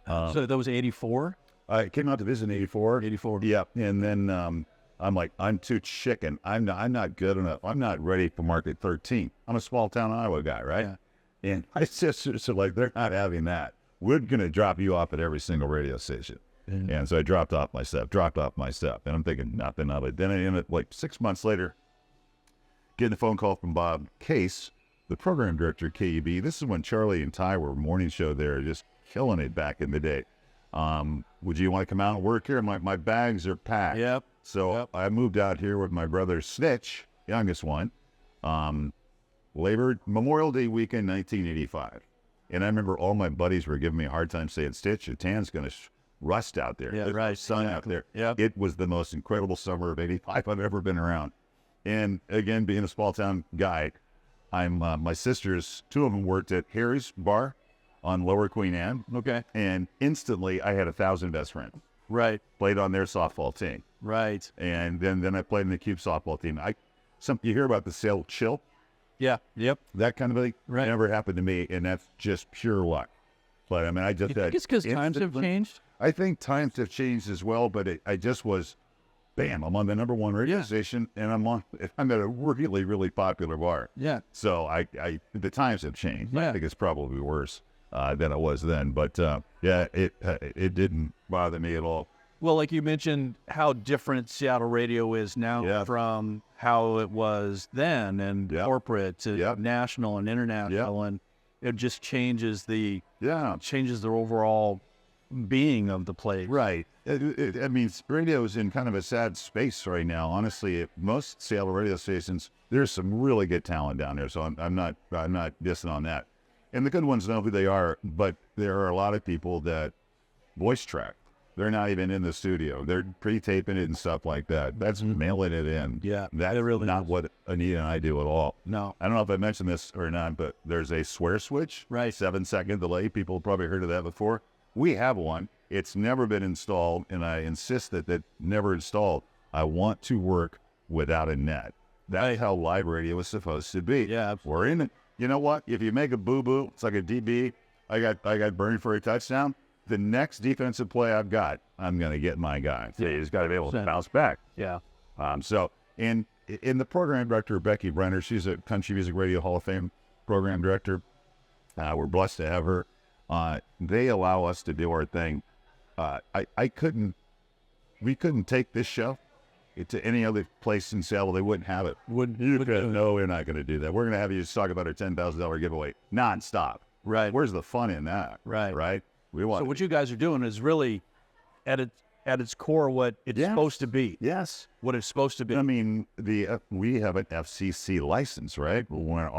so that was 84? I came out to visit in 84. 84. Yeah. And then I'm like, I'm too chicken. I'm not good enough. I'm not ready for Market 13. I'm a small town Iowa guy, right? Yeah. And my sisters are like, they're not having that. We're going to drop you off at every single radio station. Mm-hmm. And so I dropped off my stuff. And I'm thinking nothing of it. Then I ended up, like 6 months later, getting a phone call from Bob Case, the program director at KUB. This is when Charlie and Ty were morning show there, just killing it back in the day. Would you want to come out and work here? I'm like, my bags are packed. Yep. So I moved out here with my brother Snitch, youngest one, Memorial Day weekend, 1985. And I remember all my buddies were giving me a hard time saying, Stitch, your tan's going to rust out there. Yeah, There's right. sun out there. Yep. It was the most incredible summer of 85 I've ever been around. And again, being a small town guy, my sisters, 2 of them worked at Harry's Bar on Lower Queen Anne. Okay. And instantly I had 1,000 best friends. Right. Played on their softball team. Right. And then I played in the Cube softball team. You hear about the Sail Chill? Yeah. Yep. That kind of thing Right. never happened to me, and that's just pure luck. But I mean, I just You think it's because times have changed? I think times have changed as well, but I just was, bam, I'm on the number 1 radio station, and I'm at a really, really popular bar. Yeah. So the times have changed. Yeah. I think it's probably worse than it was then. But it didn't bother me at all. Well, like you mentioned, how different Seattle radio is now from how it was then, and corporate to national and international, and it just changes the overall being of the place. Right. I mean, radio is in kind of a sad space right now. Honestly, at most Seattle radio stations, there's some really good talent down there. So I'm not dissing on that. And the good ones know who they are, but there are a lot of people that voice track. They're not even in the studio. They're pre-taping it and stuff like that. That's mailing it in. Yeah, that's really not what Anita and I do at all. No. I don't know if I mentioned this or not, but there's a swear switch. Right. 7-second delay. People have probably heard of that before. We have one. It's never been installed, and I insist that never installed. I want to work without a net. That's how live radio is supposed to be. Yeah. We're in it. You know what? If you make a boo-boo, it's like a DB. I got burned for a touchdown. The next defensive play I've got, I'm going to get my guy. Yeah, you just got to be able to bounce back. Yeah. So in the program director, Becky Brenner, she's a Country Music Radio Hall of Fame program director. We're blessed to have her. They allow us to do our thing. We couldn't take this show to any other place in Seattle. They wouldn't have it. No, we're not going to do that. We're going to have you just talk about our $10,000 giveaway nonstop. Right. Where's the fun in that? Right. We want. So what you guys are doing is really, at its core, what it's supposed to be. Yes. What it's supposed to be. I mean, we have an FCC license, right? We're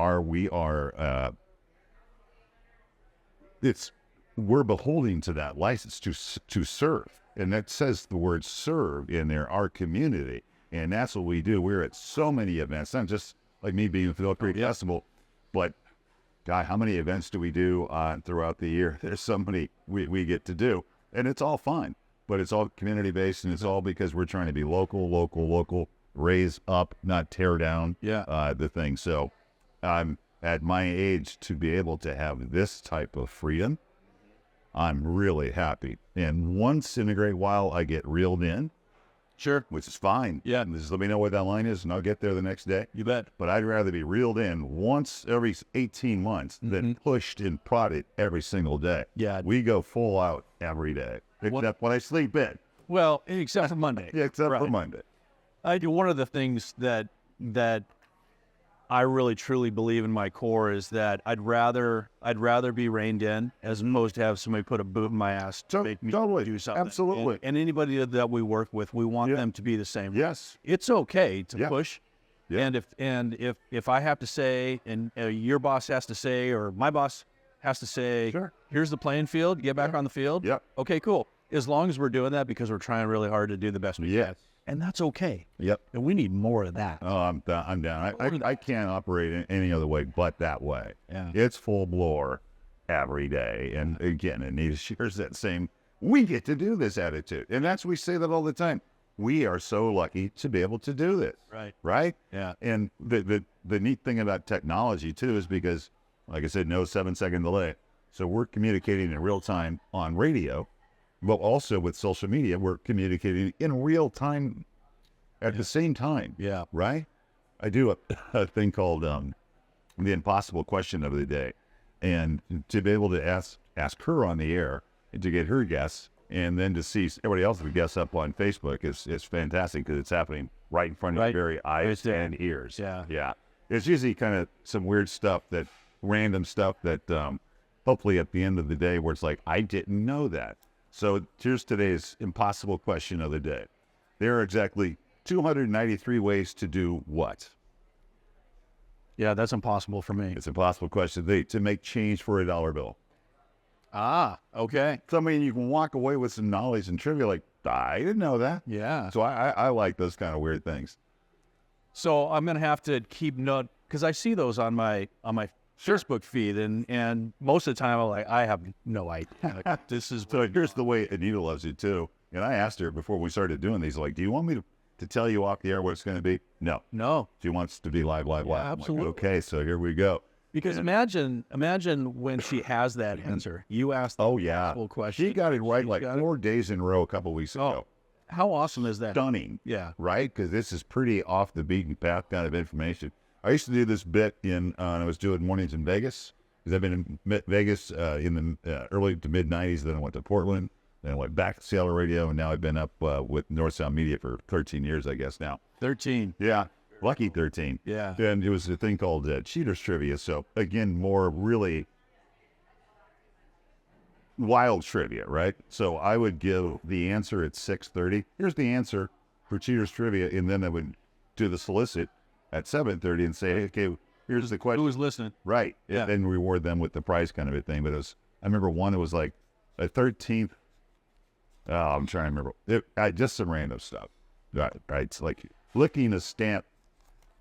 beholden to that license to serve, and that says the word serve in there, our community, and that's what we do. We're at so many events, not just like me being at the Phil Creek Festival, but God, how many events do we do throughout the year? There's so many we get to do, and it's all fun, but it's all community-based, and it's all because we're trying to be local, raise up, not tear down the thing. So I'm at my age to be able to have this type of freedom. I'm really happy. And once in a great while, I get reeled in. Sure. Which is fine. Yeah. Just let me know what that line is, and I'll get there the next day. You bet. But I'd rather be reeled in once every 18 months than pushed and prodded every single day. Yeah. We go full out every day, except when I sleep in. Well, except for Monday. Yeah, except for Monday. I do. One of the things that I really truly believe in my core is that I'd rather be reined in as opposed to have somebody put a boot in my ass to make me do something. Absolutely. And anybody that we work with, we want them to be the same. Yes. It's okay to push. Yeah. And if I have to say, and your boss has to say, or my boss has to say, here's the playing field, get back on the field. Yep. Okay, cool. As long as we're doing that because we're trying really hard to do the best we can. And that's okay. Yep. And we need more of that. Oh, I'm down. I can't operate in any other way but that way. Yeah. It's full blower every day. And again, Anita shares that same, we get to do this attitude. And we say that all the time. We are so lucky to be able to do this. Right. Right? Yeah. And the neat thing about technology too is because, like I said, no 7-second delay. So we're communicating in real time on radio. But also with social media, we're communicating in real time at the same time. Yeah. Right? I do a thing called the impossible question of the day. And to be able to ask her on the air and to get her guess, and then to see everybody else's guess up on Facebook is fantastic because it's happening right in front of your very eyes and ears. Yeah. Yeah. It's usually kind of some weird stuff random stuff that hopefully at the end of the day where it's like, I didn't know that. So here's today's impossible question of the day. There are exactly 293 ways to do what? Yeah, that's impossible for me. It's an impossible question to make change for a dollar bill. Ah, okay. So, I mean, you can walk away with some knowledge and trivia like, I didn't know that. Yeah. So I like those kind of weird things. So I'm going to have to keep note because I see those on my Facebook feed, and most of the time I'm like, I have no idea. Like, this is So here's the way Anita loves it too. And I asked her before we started doing these, like, do you want me to tell you off the air what it's going to be? No. She wants to be live. Absolutely. I'm like, okay, so here we go. Because imagine when she has that answer. You asked the impossible question. She got it right 4 days in a row a couple weeks ago. How awesome is that? Stunning. Yeah. Right? Because this is pretty off the beaten path kind of information. I used to do this bit I was doing mornings in Vegas, because I've been in Vegas in the early to mid-'90s. Then I went to Portland. Then I went back to Seattle Radio, and now I've been up with North Sound Media for 13 years, I guess now. 13. Yeah, lucky 13. Yeah. And it was a thing called Cheaters Trivia. So, again, more really wild trivia, right? So I would give the answer at 6:30. Here's the answer for Cheaters Trivia, and then I would do the solicit at 7:30 and say, hey, okay, here's the question. Who was listening? Right. Yeah. And then reward them with the prize kind of a thing. But I remember one, it was like a 13th. Oh, I'm trying to remember. Just some random stuff. Right. It's like licking a stamp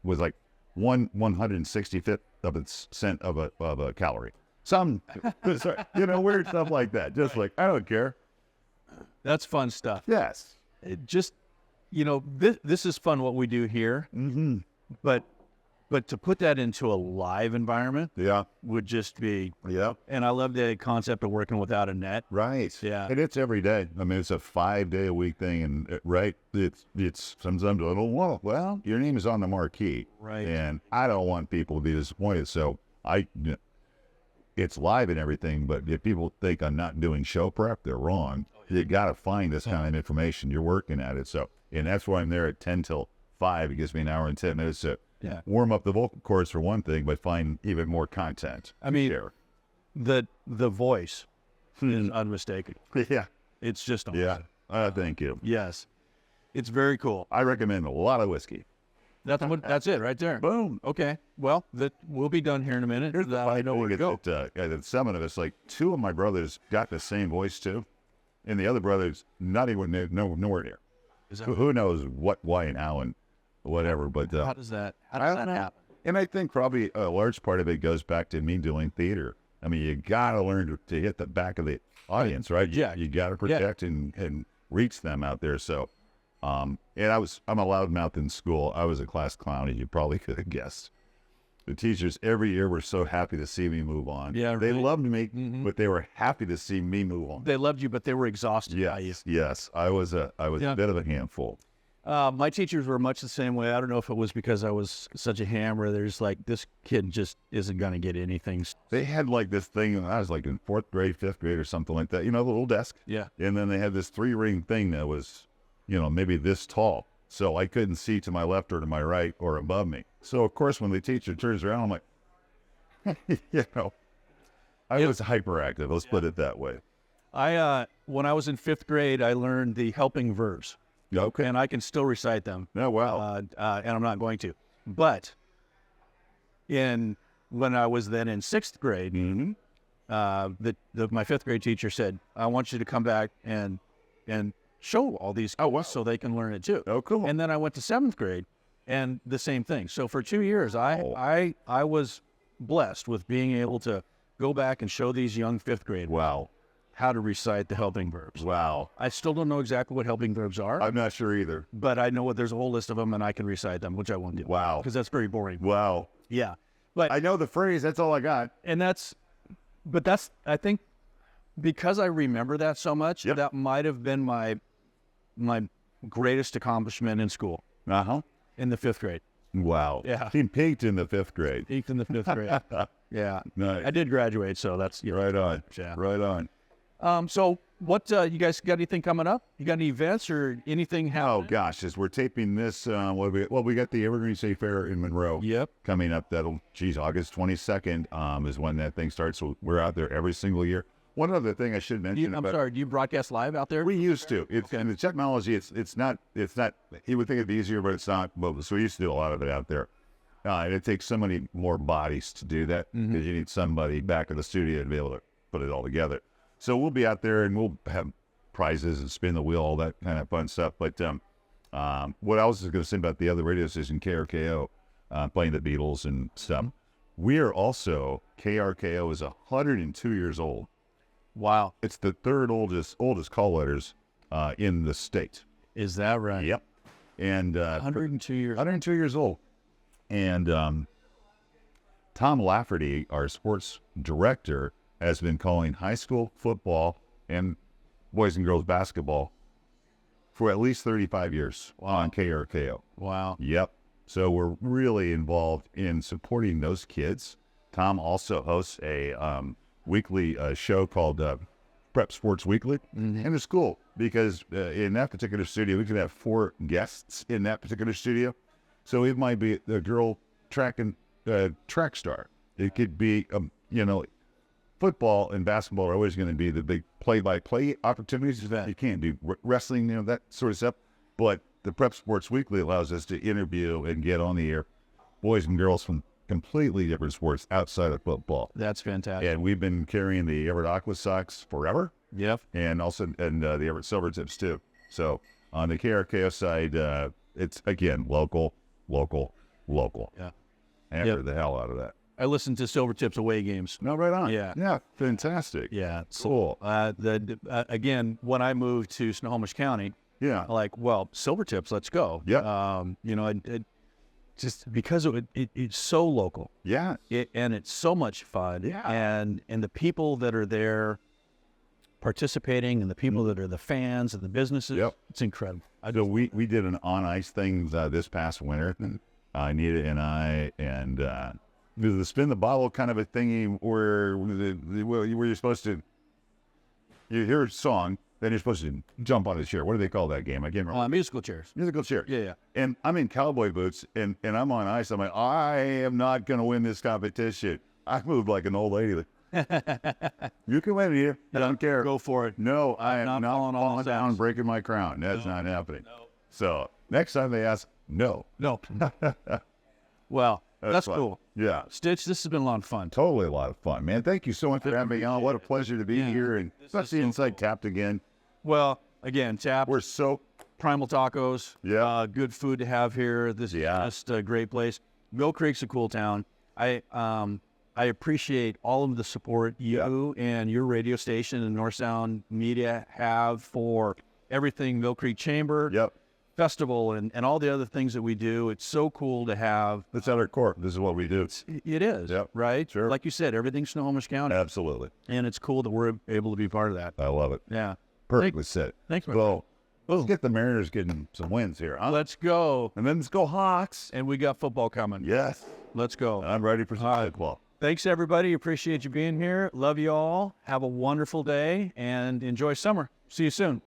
was like 1/165th of a cent of a calorie. Some, weird stuff like that. Just like, I don't care. That's fun stuff. Yes. It just, this is fun what we do here. Mm-hmm. But to put that into a live environment would just be, and I love the concept of working without a net. Right. Yeah. And it's every day. I mean, it's a 5-day-a-week thing. And right, it's sometimes a little, well, your name is on the marquee. Right. And I don't want people to be disappointed. So it's live and everything, but if people think I'm not doing show prep, they're wrong. You got to find this kind of information. You're working at it. So, and that's why I'm there at 10 till 5. It gives me an hour and 10 minutes to warm up the vocal cords for one thing, but find even more content. I mean, the voice is unmistakable. Yeah. It's just awesome. Yeah. Thank you. Yes. It's very cool. I recommend a lot of whiskey. That's it right there. Boom. Okay. Well, we'll be done here in a minute. Here's the I know where to go. At 7 of us, like 2 of my brothers got the same voice too, and the other brothers not even nowhere near. Who knows what, why, and how, and whatever. But how does that happen? And I think probably a large part of it goes back to me doing theater. I mean, you got to learn to hit the back of the audience, right? Yeah. You got to protect and reach them out there. So, and I'm a loudmouth in school. I was a class clown, as you probably could have guessed. The teachers every year were so happy to see me move on. Yeah, they right. loved me, but they were happy to see me move on. They loved you, but they were exhausted by you. Yes, I was a bit of a handful. My teachers were much the same way. I don't know if it was because I was such a hammer. There's like, this kid just isn't going to get anything. They had like this thing, I was like in 4th grade, 5th grade or something like that, the little desk. Yeah. And then they had this 3-ring thing that was, maybe this tall. So I couldn't see to my left or to my right or above me. So, of course, when the teacher turns around, I'm like, I was hyperactive. Let's put it that way. When I was in 5th grade, I learned the helping verbs. Okay. And I can still recite them. Oh, wow. And I'm not going to. But when I was then in 6th grade, Mm-hmm. my 5th grade teacher said, I want you to come back and show all these kids so they can learn it too. Oh, cool. And then I went to 7th grade and the same thing. So for 2 years, I was blessed with being able to go back and show these young 5th grade Wow. how to recite the helping verbs. Wow. I still don't know exactly what helping verbs are, I'm not sure either. but I know there's a whole list of them and I can recite them, which I won't do. Wow. Because that's very boring. Wow. Yeah. But I know the phrase. That's all I got. I think because I remember that so much, Yep. that might have been my greatest accomplishment in school Uh-huh. in the 5th grade. Wow. Yeah. He peaked in the 5th grade. Peaked in the 5th grade. Yeah. Nice. I did graduate, so that's Right on. Yeah. Right on. So what you guys got anything coming up? You got any events or anything Oh, happening? gosh. As we're taping this, we got the Evergreen State Fair in Monroe. Yep. Coming up. August 22nd is when that thing starts. So we're out there every single year. One other thing I should mention. Do you broadcast live out there? We used to. And the technology, it's not, you would think it'd be easier, but it's not. Well, so we used to do a lot of it out there. And it takes so many more bodies to do that because you need somebody back in the studio to be able to put it all together. So we'll be out there and we'll have prizes and spin the wheel, all that kind of fun stuff. But what I was going to say about the other radio station, KRKO, playing the Beatles and stuff. We are also, KRKO is 102 years old. Wow. It's the third oldest call letters in the state. Is that right? Yep. And 102 years. 102 years old. And Tom Lafferty, our sports director, has been calling high school football and boys and girls basketball for at least 35 years on KRKO. Wow. Yep. So we're really involved in supporting those kids. Tom also hosts a weekly show called Prep Sports Weekly. And it's cool because in that particular studio, we could have 4 guests in that particular studio. So it might be the girl track star. It could be, football and basketball are always going to be the big play-by-play opportunities. You can't do wrestling, that sort of stuff. But the Prep Sports Weekly allows us to interview and get on the air boys and girls from completely different sports outside of football. That's fantastic. And we've been carrying the Everett Aqua Sox forever. Yep. And also the Everett Silvertips too. So on the KRKO side, it's again local. Yeah. Hammer the hell out of that. I listen to Silvertips away games. No, right on. Yeah. Yeah. Fantastic. Yeah. Cool. Again, when I moved to Snohomish County, Yeah. Silvertips, let's go. Yeah. Just because it's so local. Yeah. And it's so much fun. Yeah. And the people that are there participating and the people that are the fans and the businesses, Yep. it's incredible. So we did an on-ice thing this past winter. Anita and I, and the spin the bottle kind of a thingy where you're supposed to, you hear a song, then you're supposed to jump on a chair. What do they call that game? I can't remember. Musical chairs. Musical chair. Yeah. And I'm in cowboy boots, and I'm on ice. I'm like, I am not going to win this competition. I moved like an old lady. You can win here. I don't care. Go for it. No, I am not falling down, steps. breaking my crown. That's not happening. No. So next time they ask, no. Well, that's fun. cool. Yeah. Stitch, this has been a lot of fun. Totally a lot of fun, man. Thank you so much for having me on. What a pleasure to be Yeah. here, and This is especially so inside cool. Tapped again. Well, again, Tap, We're so Primal Tacos. Yeah. Good food to have here. This is just a great place. Mill Creek's a cool town. I appreciate all of the support you and your radio station and North Sound Media have for everything Mill Creek Chamber Yep. Festival and all the other things that we do. It's so cool to have. That's at our core. This is what we do. It is, Yep. right? Sure. Like you said, everything's Snohomish County. Absolutely. And it's cool that we're able to be part of that. I love it. Yeah. Perfectly said. Thanks, my Well, let's get the Mariners getting some wins here, huh? Let's go. And then let's go Hawks. And we got football coming. Yes. Let's go. I'm ready for some football. Thanks, everybody. Appreciate you being here. Love you all. Have a wonderful day and enjoy summer. See you soon.